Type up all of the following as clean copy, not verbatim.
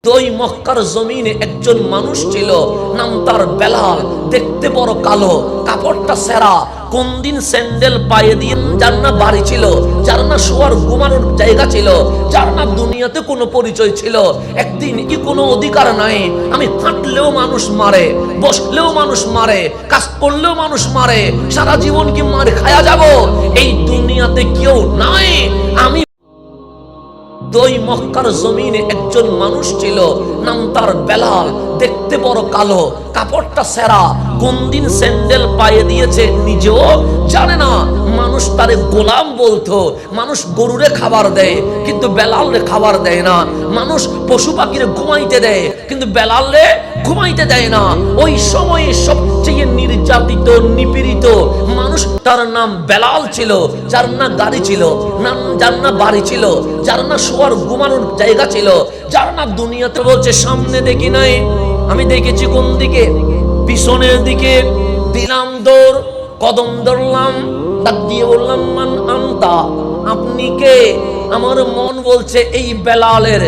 ওই মক্কার জমিনে একজন মানুষ ছিল, নাম তার বেলাল। দেখতে বড় কালো, কাপড়টা সেরা, কোন দিন স্যান্ডেল পায়ে দিয়ে, যার না বাড়ি ছিল, যার না শোয়ার ঘুমানোর জায়গা ছিল, যার না দুনিয়াতে কোনো পরিচয় ছিল, একদিন কি কোনো অধিকার নাই। আমি হাঁটলেও মানুষ মারে, বসলেও মানুষ মারে, কাজ করলেও মানুষ মারে, সারা জীবন কি মার খায়া যাব? এই দুনিয়াতে কেউ নাই। আমি ওই মক্কার জমিনে একজন মানুষ ছিল, নাম তার বেলাল। দেখতে বড় কালো, কাপড়টা সেরা, কোন দিন স্যান্ডেল পায়ে দিয়েছে নিজেও জানে না। মানুষ তারে গোলাম বলতো। মানুষ গরুরে খাবার দেয় কিন্তু বেলালরে খাবার দেয় না। মানুষ পশু পাখিরে ঘুমাইতে দেয় কিন্তু বেলালরে ঘুমাইতে দেয় না। ওই সময়ে সবচেয়ে নির্যাতিত নিপীড়িত মানুষ, তার নাম বেলাল ছিল। যার না গাড়ি ছিল, যার না বাড়ি ছিল, যার না শোয়ার ঘুমানোর জায়গা ছিল, যার না দুনিয়াতে বলছে সামনে দেখি নাই, আমি দেখেছি কোন দিকে, পিছনের দিকে। দিলাম দৌড়, কদম ধরলাম, ডাক দিয়ে বললাম মান আনতা, আপনি কে? আমার মন বলছে এই বেলালের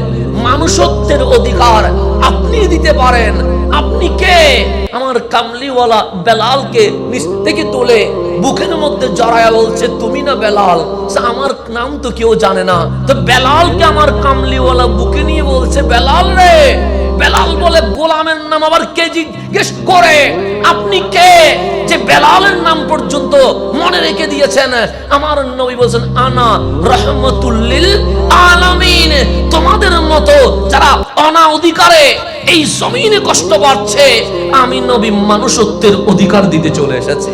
মানুষত্বের অধিকার আপনি দিতে পারেন। আপনি কে? আমার কামলিওয়ালা বেলালকে নিচ থেকে তুলে বুকের মধ্যে জড়ায়া বলছে তুমি না বেলাল? আমার নাম তো কেউ জানে না। তো বেলালকে আমার কামলিওয়ালা বুকে নিয়ে বলছে বেলাল রে। বেলাল বলে গোলামের নাম আবার কে জিজ্ঞেস করে? আপনি কে যে বেলালের নাম পর্যন্ত মনে রেখে দিয়েছেন? আমার নবী বলেন আনা রাহমাতুল লিল আলামিন। তোমাদের মতো যারা অনা অধিকারে এই জমিনে কষ্ট পাচ্ছে, আমি নবী মানুষত্বের অধিকার দিতে চলে এসেছি।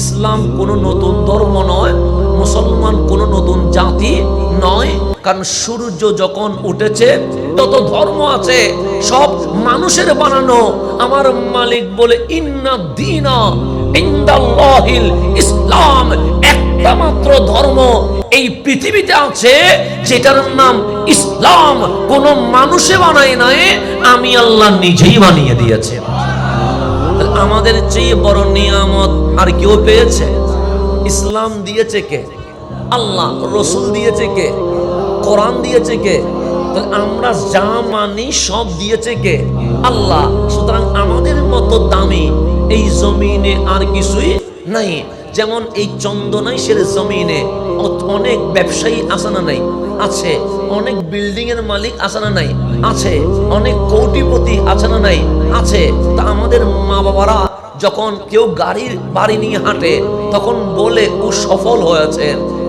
ইসলাম কোনো নতুন ধর্ম নয়, মুসলমান কোনো নতুন জাতি নয়। কারণ সূর্য যখন উঠেছে তত ধর্ম আছে, সব মানুষের বানানো। আমার মালিক বলে ইন্না দীনা ইনদাল্লাহিল ইসলাম, একটা মাত্র ধর্ম এই পৃথিবীতে আছে যেটার নাম ইসলাম। কোন মানুষে বানায় নাই, আমি আল্লাহ নিজেই বানিয়ে দিয়েছি। আমাদের চেয়ে বড় নিয়ামত আর কেউ পেয়েছে? ইসলাম দিয়েছে কে? আল্লাহ। রসুল দিয়েছে কে? কোরআন দিয়েছে কে? আমরা যা মানি সব দিয়েছে কে? আল্লাহ। সুতরাং আমাদের মতো দামি এই জমিনে আর কিছুই নাই। যেমন এই চন্দনাইশের জমিনে অনেক ব্যবসায়ী আছে না নাই? আছে। অনেক বিল্ডিং এর মালিক আছে না নাই? আছে। অনেক কোটিপতি আছে না নাই? আছে। তা আমাদের মা বাবারা যখন কেউ বাড়ি নিয়ে হাঁটে তখন বলে ও সফল হয়েছে।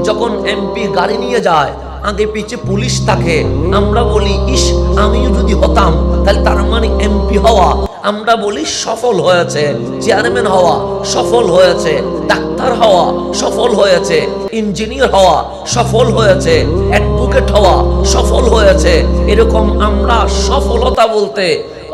যখন এমপি গাড়ি নিয়ে যায় আগে পিছে পুলিশ থাকে, আমরা বলি ইস আমিও যদি হতাম তাহলে তার মানে এমপি হওয়া। আমরা বলি সফল হয়েছে, চেয়ারম্যান হওয়া সফল হয়েছে, ডাক্তার হওয়া সফল হয়েছে, ইঞ্জিনিয়ার হওয়া সফল হয়েছে, অ্যাডভোকেট হওয়া সফল হয়েছে। এরকম আমরা সফলতা বলতে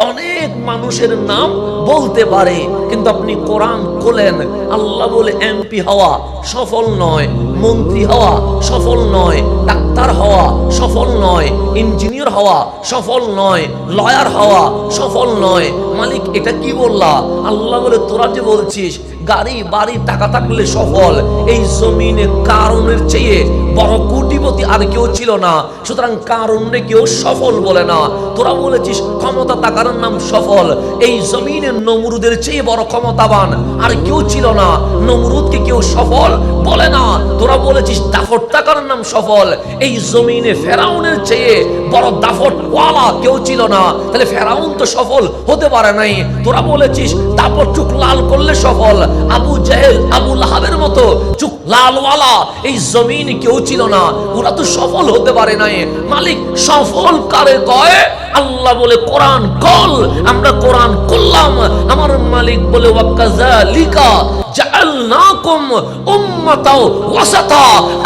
অনেক মানুষের নাম বলতে পারে। কিন্তু আপনি কোরআন খোলেন, আল্লাহ বলে এমপি হওয়া সফল নয়, মন্ত্রী হওয়া সফল নয়, ডাক্তার হওয়া সফল নয়, ইঞ্জিনিয়ার হওয়া সফল নয়, লয়ার হওয়া সফল নয়। মালিক এটা কি বললা? আল্লাহ বলে তোরা যে বলছিস গাড়ি বাড়ি টাকা থাকলে সফল, এই জমিনে কারণের চেয়ে বড় কোটিপতি আর কেউ ছিল না। সুতরাং কারণে কেউ সফল বলে না। তোরা বলেছিস ক্ষমতা টাকার নাম সফল, এই জমিনে নমরুদের চেয়ে বড় ক্ষমতাবান আর কেউ ছিল না, নমরুদকে কেউ সফল বলে না। তোরা বলেছিস দাফট টাকার নাম সফল, এই জমিনে ফেরাউনের চেয়ে বড় দাফট ওয়ালা কেউ ছিল না, তাহলে ফেরাউন তো সফল হতে পারে নাই। তোরা বলেছিস দাপট চুক লাল করলে সফল, আবু জাহেল আবু লাহাবের মতো চুক লালওয়ালা এই জমিনে কেউ ছিল না, ওরা তো সফল হতে পারে নাই। মালিক সফল কারে কয়? আল্লাহ বলে কোরআন কল, আমরা কোরআন করলাম। আমার মালিক বলে ওয়াকাযালিকা জাআলনাকুম উম্মাতাও ওয়াসাতা,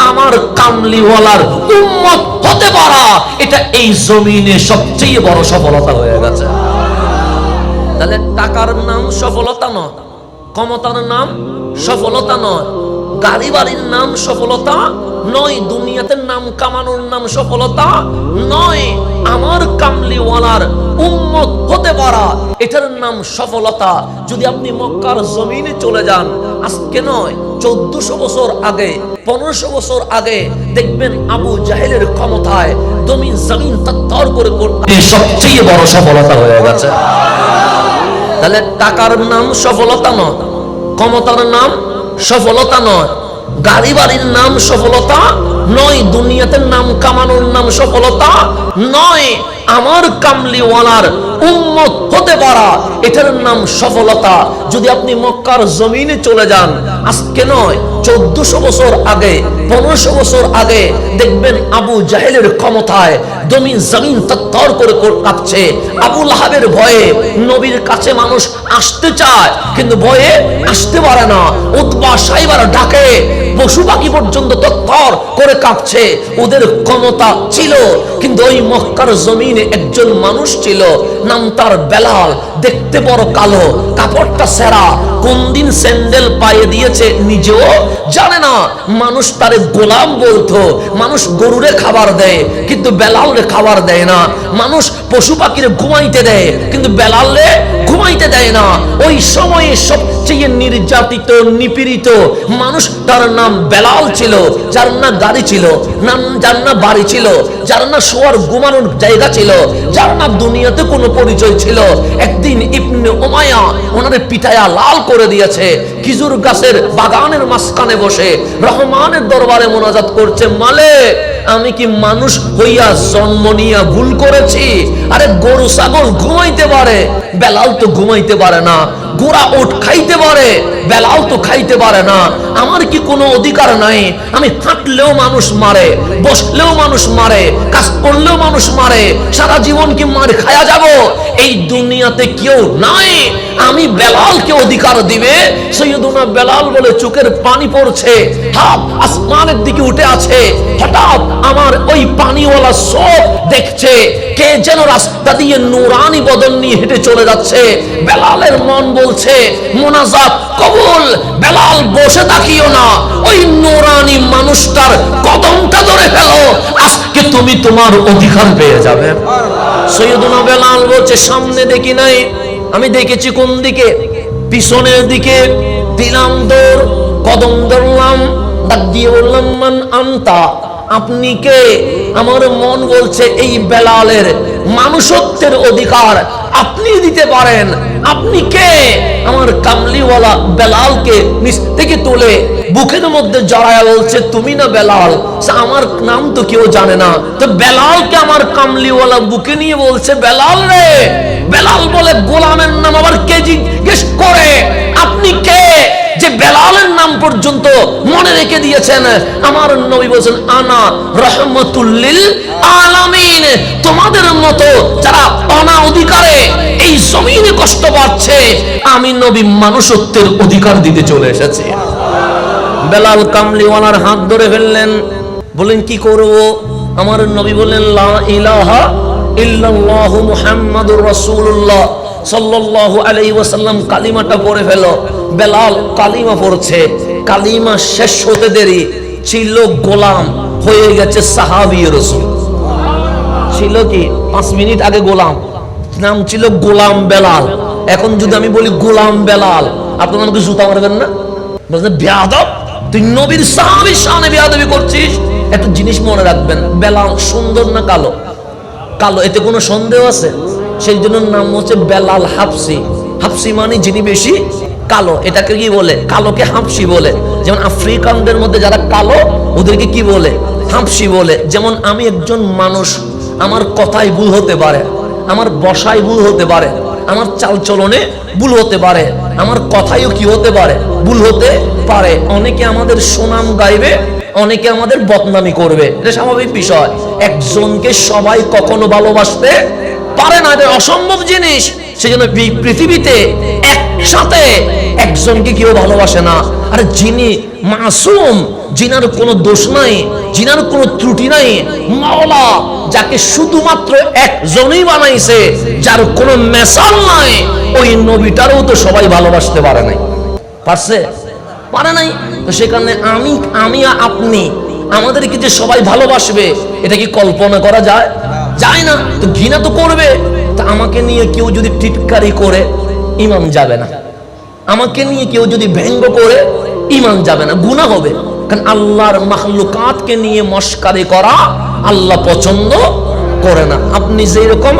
আমার কামলিওয়ালার উম্মত হতে পারা এটা এই জমিনে সবচেয়ে বড় সফলতা হয়ে গেছে। তাহলে টাকার নাম সফলতা নয়, ক্ষমতার নাম সফলতা নয়, গাড়ি বাড়ির নাম সফলতা নয়, দুনিয়াতে নাম কামানোর নাম সফলতা নয়। আমার কামলিওয়ালার উম্মত হতে পারা, এটার নাম সফলতা। যদি আপনি মক্কার জমিনে চলে যান, আজকে নয় 1400 বছর আগে, 1500 বছর আগে দেখবেন আবু জাহেলের ক্ষমতায় জমিন তত্তর করে সবচেয়ে বড় সফলতা হয়ে গেছে। তাহলে টাকার নাম সফলতা নয়, ক্ষমতার নাম সফলতা নয়, গাড়ি বাড়ির নাম সফলতা নয়, দুনিয়াতে নাম কামানোর নাম সফলতা নয়। আমার কামলিওয়ালার উম্মত হতে পারা, এটার নাম সফলতা। যদি আপনি মক্কার জমিনে চলে যান, আজকে নয় 1400 বছর আগে, 1500 বছর আগে দেখবেন আবু জাহেলের ক্ষমতায় জমিন তত্তর করে কাঁপছে। আবু লাহাবের ভয়ে নবীর কাছে মানুষ আসতে চায়, কিন্তু ভয়ে আসতে পারে না। উতবা সাইবার ডাকে পশু পাখি পর্যন্ত তত্তর করে কাঁপছে। ওদের ক্ষমতা ছিল, কিন্তু ওই মক্কার জমিনে একজন মানুষ ছিল, নাম তার বেলাল। দেখতে বড় কালো, কাপড়টা সেরা, কোন দিন স্যান্ডেল পায়ে দিয়েছে নিজেও জানে না। মানুষ তারে গোলাম বলতো। মানুষ গরুরে খাবার দেয়, কিন্তু বেলালে খাবার দেয় না। মানুষ পশু পাখিরে ঘুমাইতে দেয়, কিন্তু বেলালে ঘুমাইতে দেয় না। ওই সময়ে সবচেয়ে নির্যাতিত নিপীড়িত মানুষ, তার নাম বেলাল ছিল। যার না গাড়ি ছিল, যার না বাড়ি ছিল, যার না শোয়ার ঘুমানোর জায়গা ছিল, যার না দুনিয়াতে কোনো পরিচয় ছিল। একদিন ইবনে উমাইয়া ওনারে পিটায়া লাল করে দিয়েছে। খেজুর গাছের বাগানের মাঝখানে বসে রহমানের দরবারে মোনাজাত করছে, মালিক আমি কি মানুষ হইয়া জন্ম নিয়া ভুল করেছি? আরে গরু ছাগল ঘুমাইতে পারে, বেলাল তো ঘুমাইতে পারে না। গোড়া ওট খাইতে পারে, বেলাল তো খাইতে পারে না। আমার কি কোনো অধিকার নাই? আমি হাঁটলেও মানুষ মারে, বসলেও মানুষ মারে, কাজ করলেও মানুষ মারে। সারা জীবন কি মার খায়া যাব? এই দুনিয়াতে কেউ নাই আমি বেলালকে অধিকার দিবে। সৈয়দুনা বেলাল বলে চোখের পানি পড়ছে, হাত আসমানের দিকে উঠে আছে। হঠাৎ আমার ওই পানিওয়ালা চোখ দেখছে কে যেন রাস্তা দিয়ে নূরানি বদন নিয়ে হেঁটে চলে যাচ্ছে। বেলালের মন বলছে মোনাজাত কবুল। বেলাল বসে থাকিও না, ওই নূরানি মানুষটার কদমটা ধরে ফেলো, আজকে তুমি তোমার অধিকার পেয়ে যাবে। সৈয়দুনা বেলাল বলছে সামনে দেখি নাই, আমি দেখেছি কোন দিকে? পিছনের দিকে। দিলাম দৌড়, কদম ধরলাম, ডাক দিয়ে বললাম মান আনতা, আপনি কে? আমার মন বলছে এই বেলালের মানুষত্বের অধিকার আপনি দিতে পারেন। আপনি কে? আমার কামলিওয়ালা বেলালকে নিচ থেকে তুলে বুকের মধ্যে জড়ায়া বলছে তুমি না বেলাল? আমার নাম তো কেউ জানে না। তো বেলালকে আমার কামলিওয়ালা বুকে নিয়ে বলছে বেলাল রে। বেলাল বলে গোলামের নাম আবার কে জিজ্ঞেস করে? আপনি কে যে বেলালের নাম পর্যন্ত মনে রেখে দিয়েছেন? আমার নবী বলেছেন আনা রাহমাতুল লিল আলামিন। তোমাদের মতো যারা অনা অধিকারে এই জমিনে কষ্ট পাচ্ছে, আমি নবী মানুষত্বের অধিকার দিতে চলে এসেছি। বেলাল কামলিওয়ালার হাত ধরে ফেললেন, বলেন কি করব? আমার নবী বললেন লা ইলাহা ইল্লাল্লাহু মুহাম্মাদুর রাসূলুল্লাহ সাল্লাল্লাহু আলাইহি ওয়াসাল্লাম কালিমাটা পড়ে ফেলো। বেলাল কালিমা পড়ছে, কালিমা শেষ হতে দেরি, ছিল গোলাম হয়ে গেছে সাহাবী রাসূল। ছিল কি 5 মিনিট আগে গোলাম, নাম ছিল গোলাম বেলাল। এখন যদি আমি বলি গোলাম বেলাল, আপনারা আমাকে জুতা মারবেন না? বলছেন বেয়াদব, তুই নবীর সাহাবীর শানে বেয়াদবি করছিস। একটা জিনিস মনে রাখবেন, বেলাল সুন্দর না কালো? কালো, এতে কোনো সন্দেহ আছে? সেই জন্য নাম হচ্ছে বেলাল হাবসি। হাবসি মানে যিনি বেশি কালো। এটাকে কি বলে? কালোকে হাবসি বলে। যেমন আফ্রিকানদের মধ্যে যারা কালো ওদেরকে কি বলে? হাবসি বলে। যেমন আমি একজন মানুষ, আমার কথাই ভুল হতে পারে, আমার বসায় ভুল হতে পারে, আমার চালচলনে ভুল হতে পারে, আমার কথাইও কি হতে পারে? ভুল হতে পারে। অনেকে আমাদের সুনাম গাইবে, অনেকে আমাদের বদনামি করবে, এটা স্বাভাবিক বিষয়। একজনকে সবাই কখনো ভালোবাসতে পারে না, এটা অসম্ভব জিনিস। সেজন্য পৃথিবীতে একসাথে একজনকে কেউ ভালোবাসে না। আর যিনি মাসুম, যিনার কোনো দোষ নাই, যিনার কোনো ত্রুটি নাই, মাওলা যাকে শুধুমাত্র একজনই বানাইছে, যার কোনো মেসাল নাই, ওই নবীটারও তো সবাই ভালোবাসতে পারে নাই। পারছে? পারে নাই। তো সেখানে আমি আপনি, আমাদেরকে যে সবাই ভালোবাসবে, এটা কি কল্পনা করা যায়? যায় না, তো ঘৃণা তো করবে। তা আমাকে নিয়ে কেউ যদি টিটকারি করে ঈমান যাবে না, আমাকে নিয়ে কেউ যদি ব্যঙ্গ করে ঈমান যাবে না, গুনাহ হবে। কারণ আল্লাহর মাখলুকাতকে নিয়ে মশকারি করা আল্লাহ পছন্দ করে না। আপনি যেরকম